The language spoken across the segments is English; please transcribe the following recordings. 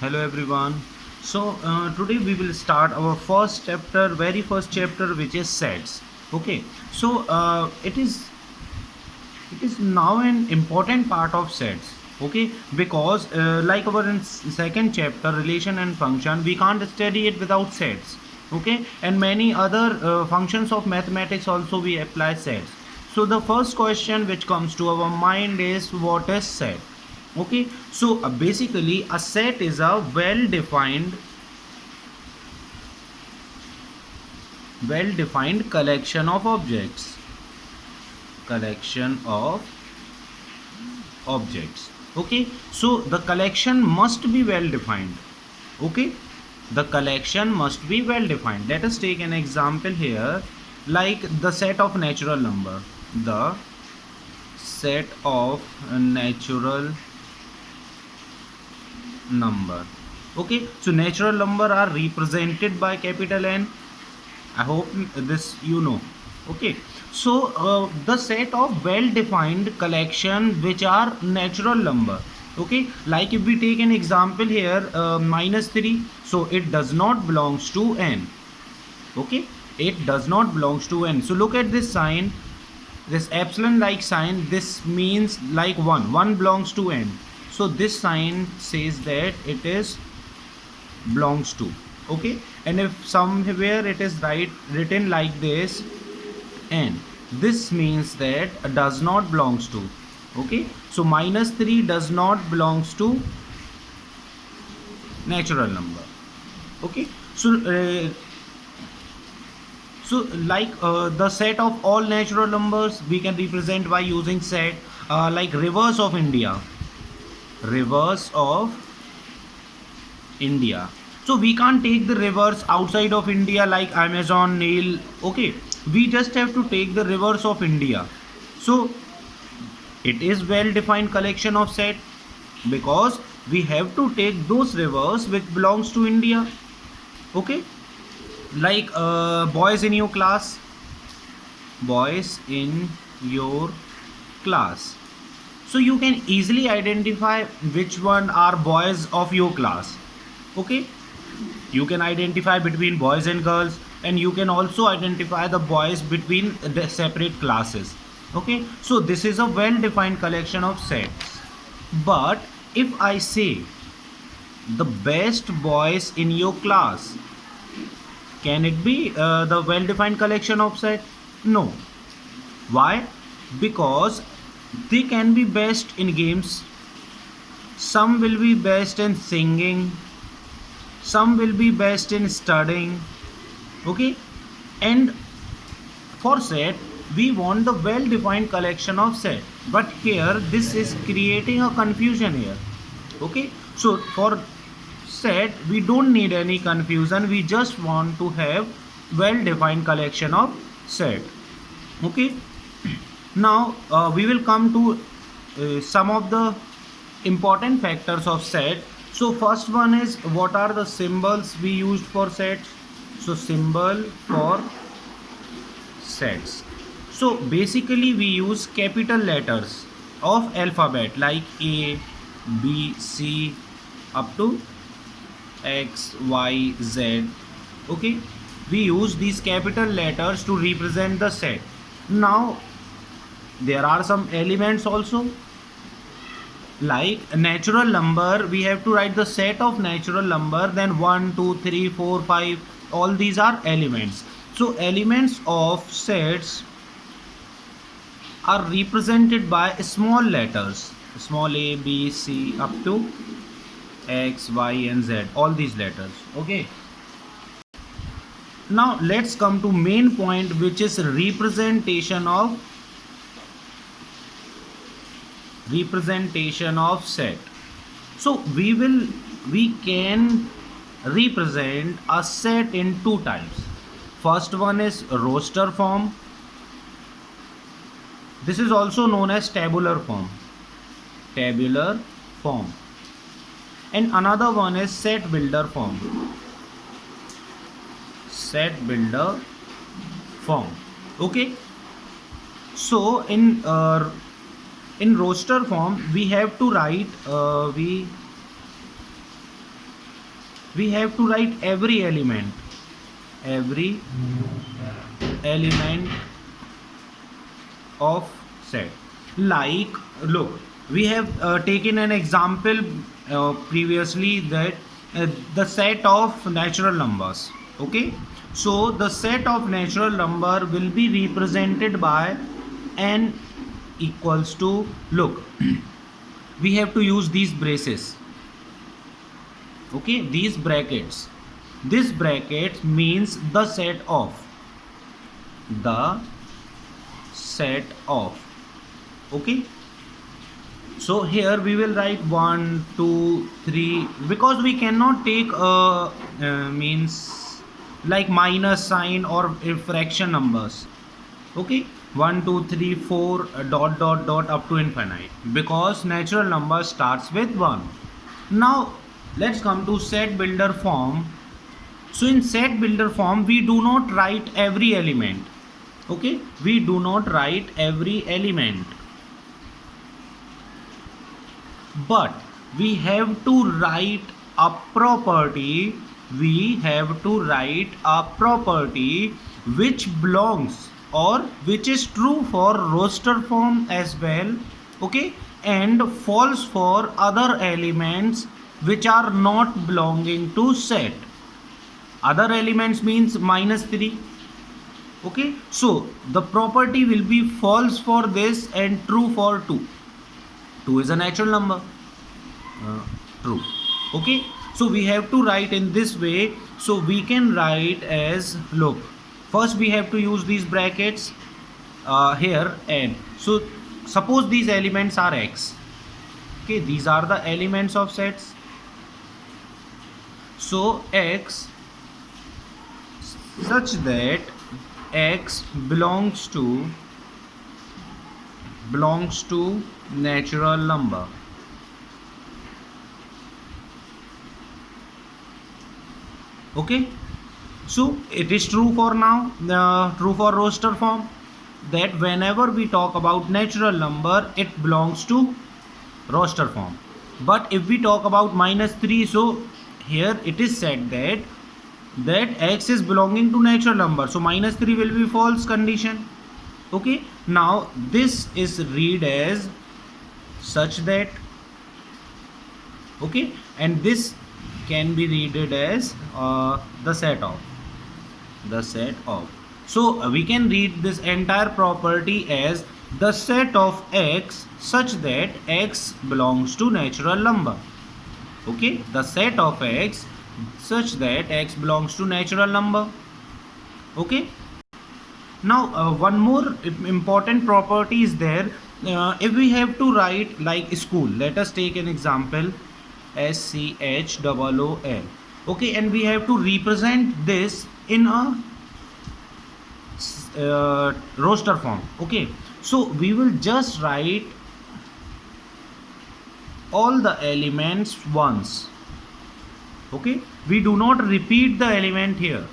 Hello everyone. Today we will start our very first chapter, which is sets. Okay. It is now an important part of sets. Okay, because like our second chapter, relation and function, we can't study it without sets. Okay, and many other functions of mathematics also we apply sets. So the first question which comes to our mind is, what is set? Okay, so basically a set is a well defined collection of objects. Okay, so the collection must be well defined. Okay, the collection must be well defined. Let us take an example here, like the set of natural number. The set of natural number. Okay, so natural number are represented by capital N. I hope this you know. Okay, so the set of well-defined collection which are natural number. Okay, like if we take an example here, -3, so it does not belongs to n. Okay, it does not belongs to n. So look at this sign, this epsilon like sign. This means like 1 belongs to n. So this sign says that it is belongs to. Okay, and if somewhere it is written like this n, this means that does not belongs to. Okay, so -3 does not belongs to natural number. Okay, so like the set of all natural numbers we can represent by using set, like rivers of India. So we can't take the rivers outside of India like Amazon, Nile. Okay, we just have to take the rivers of India. So it is well defined collection of set, because we have to take those rivers which belongs to India. Okay, like boys in your class. So you can easily identify which one are boys of your class. Okay, you can identify between boys and girls, and you can also identify the boys between the separate classes. Okay, so this is a well defined collection of sets. But if I say the best boys in your class, can it be the well defined collection of set? No. Why? Because they can be best in games, some will be best in singing, some will be best in studying. Okay, and for set we want the well defined collection of set, but here this is creating a confusion here. Okay, so for set we don't need any confusion, we just want to have well defined collection of set. Okay, now we will come to some of the important factors of set. So first one is, what are the symbols we used for sets? So symbol for sets. So basically we use capital letters of alphabet like A, B, C up to X, Y, Z. Okay, we use these capital letters to represent the set. Now there are some elements also, like a natural number. We have to write the set of natural number, then 1 2 3 4 5, all these are elements. So elements of sets are represented by small letters, small a, b, c up to x, y and z, all these letters. Okay, now let's come to main point, which is representation of set. So we can represent a set in two types. First one is roster form. This is also known as tabular form, and another one is set builder form. Okay, so in roster form we have to write we have to write every element of set. Like, look, we have taken an example previously, that the set of natural numbers. Okay, so the set of natural number will be represented by n equals to, look, we have to use these braces. Okay, these brackets, this bracket means the set of. Okay, so here we will write 1 2 3, because we cannot take means like minus sign or fraction numbers. Okay, 1 2 3 4 dot dot dot up to infinite, because natural number starts with 1. Now let's come to set builder form. So in set builder form, we do not write every element. Okay, we do not write every element, but we have to write a property. We have to write a property which belongs, or which is true for roster form as well. Okay, and false for other elements which are not belonging to set. Other elements means -3. Okay, so the property will be false for this and true for 2. 2 is a natural number. True. Okay, so we have to write in this way. So we can write as, look, first we have to use these brackets here, and so suppose these elements are x. Okay, these are the elements of sets. So x such that x belongs to natural number. Okay, so it is true for now, true for roster form, that whenever we talk about natural number, it belongs to roster form. But if we talk about -3, so here it is said that x is belonging to natural number, so -3 will be false condition. Okay, now this is read as such that. Okay, and this can be read as the set of. So we can read this entire property as the set of x such that x belongs to natural number. Okay, the set of x such that x belongs to natural number. Okay, now one more important property is there. If we have to write like school, let us take an example, SCHOOL. Okay, and we have to represent this in a roster form. Okay, so we will just write all the elements once. Okay, we do not repeat the element here.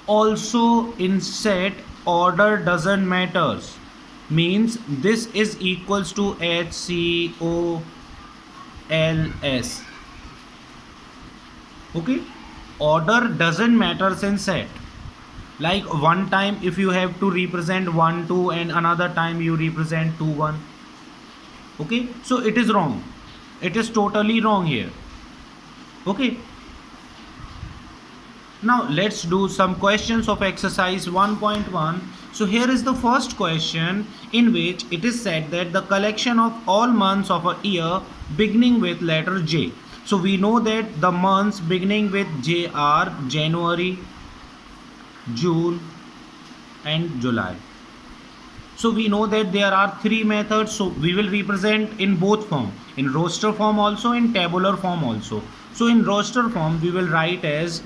Also in set, order doesn't matters, means this is equals to HCOLS. Okay, order doesn't matters in set. Like one time if you have to represent 1 2 and another time you represent 2 1. Okay, so it is wrong, it is totally wrong here. Okay, now let's do some questions of exercise 1.1. So here is the first question, in which it is said that the collection of all months of a year beginning with letter J. So we know that the months beginning with J are January, June and July. So we know that there are 3 methods, so we will represent in both form, in roster form also, in tabular form also. So in roster form we will write as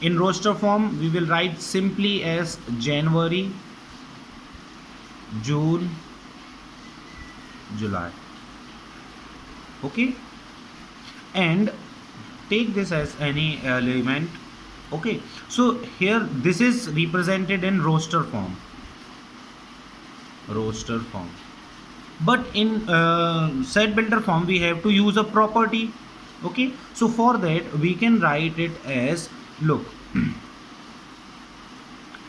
in roster form we will write simply as January, June, July. Okay, and take this as any element. Okay, so here this is represented in roster form. but in set builder form we have to use a property. Okay, so for that we can write it as, look,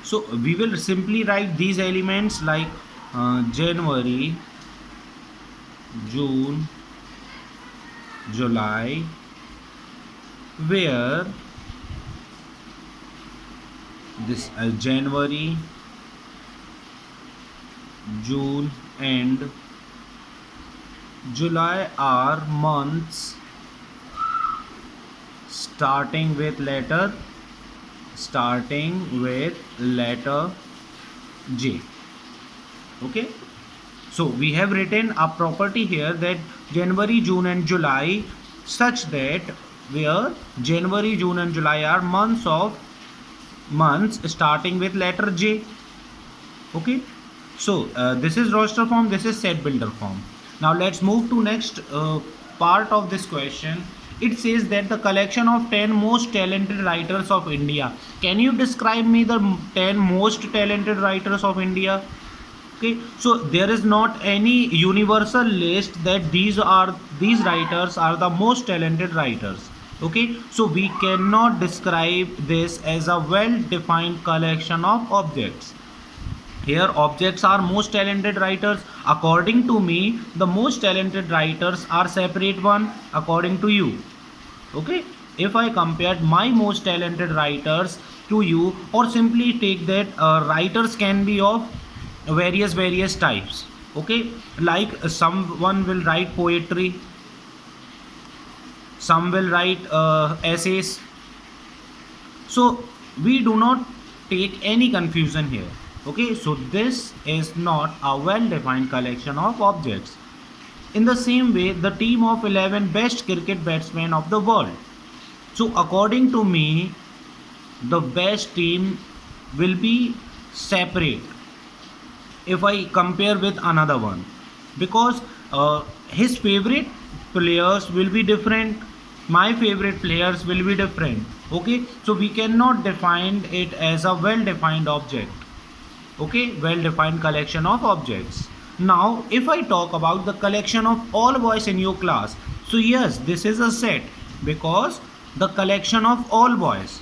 so we will simply write these elements like January, June, July, where this January, June and July are months starting with letter J. Okay, so we have written a property here that January, June and July, such that where January, June and July are months starting with letter J. Okay, so this is roster form, this is set builder form. Now let's move to next part of this question. It says that the collection of 10 most talented writers of India. Can you describe me the 10 most talented writers of India? Okay, so there is not any universal list that these writers are the most talented writers. Okay, so we cannot describe this as a well defined collection of objects. Here objects are most talented writers. According to me, the most talented writers are separate one according to you. Okay, if I compared my most talented writers to you, or simply take that writers can be of various types. Okay, like someone will write poetry, some will write essays. So we do not take any confusion here. Okay, so this is not a well defined collection of objects. In the same way, the team of 11 best cricket batsmen of the world. So according to me, the best team will be separate if I compare with another one, because his favorite players will be different, my favorite players will be different. Okay, so we cannot define it as a well defined object. Okay, well defined collection of objects. Now if I talk about the collection of all boys in your class, so yes, this is a set, because the collection of all boys.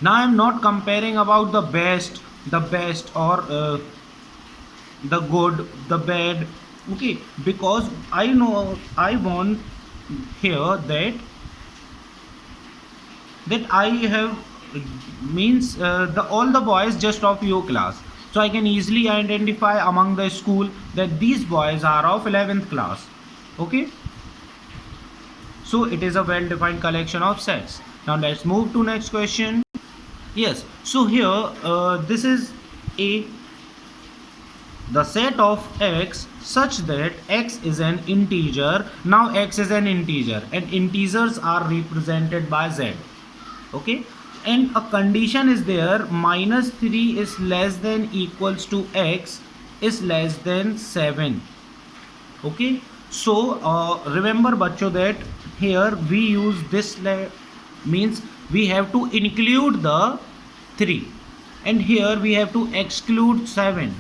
Now I am not comparing about the best or the good, the bad. Okay, because I know I want here that I have means the all the boys just of your class, so I can easily identify among the school that these boys are of 11th class. Okay, so it is a well defined collection of sets. Now let's move to next question. Yes, so here this is a the set of x such that x is an integer. Now x is an integer and integers are represented by z. Okay, and a condition is there, -3 is less than equals to x is less than 7. Okay, so remember bachcho that here we use this means we have to include the 3 and here we have to exclude 7,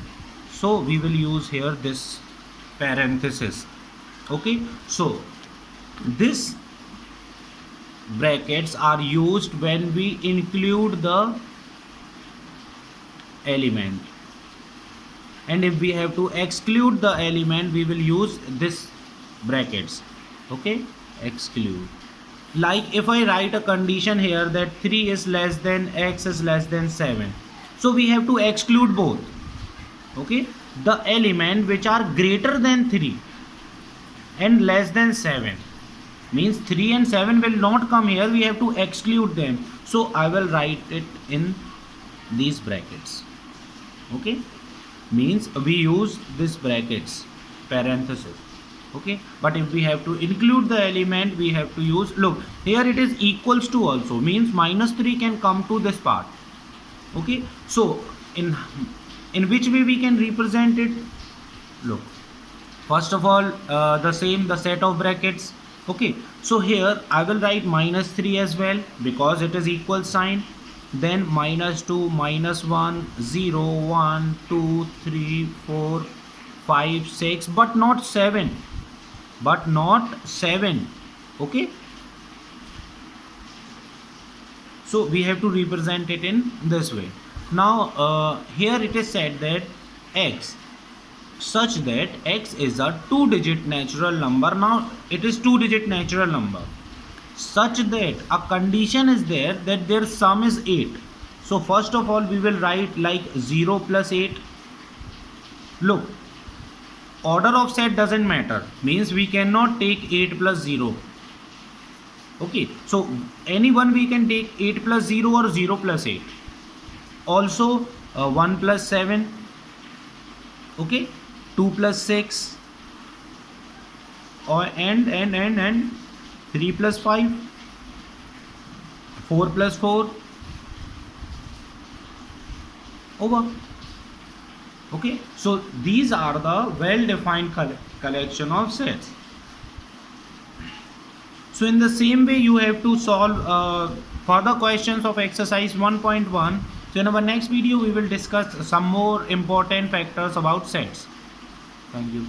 so we will use here this parenthesis. Okay, so this brackets are used when we include the element, and if we have to exclude the element we will use this brackets. Okay, exclude. Like if I write a condition here that 3 is less than x is less than 7, so we have to exclude both. Okay, the element which are greater than 3 and less than 7, means 3 and 7 will not come here, we have to exclude them, so I will write it in these brackets. Okay, means we use this brackets parenthesis. Okay, but if we have to include the element we have to use, look here it is equals to also, means -3 can come to this part. Okay, so in which way we can represent it? Look, first of all the set of brackets. Okay, so here I will write -3 as well because it is equal sign, then -2, -1, 0, 1, 2, 3, 4, 5, 6, but not 7. But not 7. Okay. So we have to represent it in this way. Now here it is said that x, such that x is a 2-digit natural number. Now it is 2-digit natural number, such that a condition is there that their sum is 8. So first of all we will write like 0 plus 8. Look, order of set doesn't matter, means we cannot take 8 plus 0. Okay, so anyone we can take 8 plus 0 or 0 plus 8. Also 1 plus 7. Okay, 2 plus 6, or and 3 plus 5, 4 plus 4, over. Okay, so these are the well defined collection of sets. So in the same way you have to solve further questions of exercise 1.1. So in our next video we will discuss some more important factors about sets. Thank you.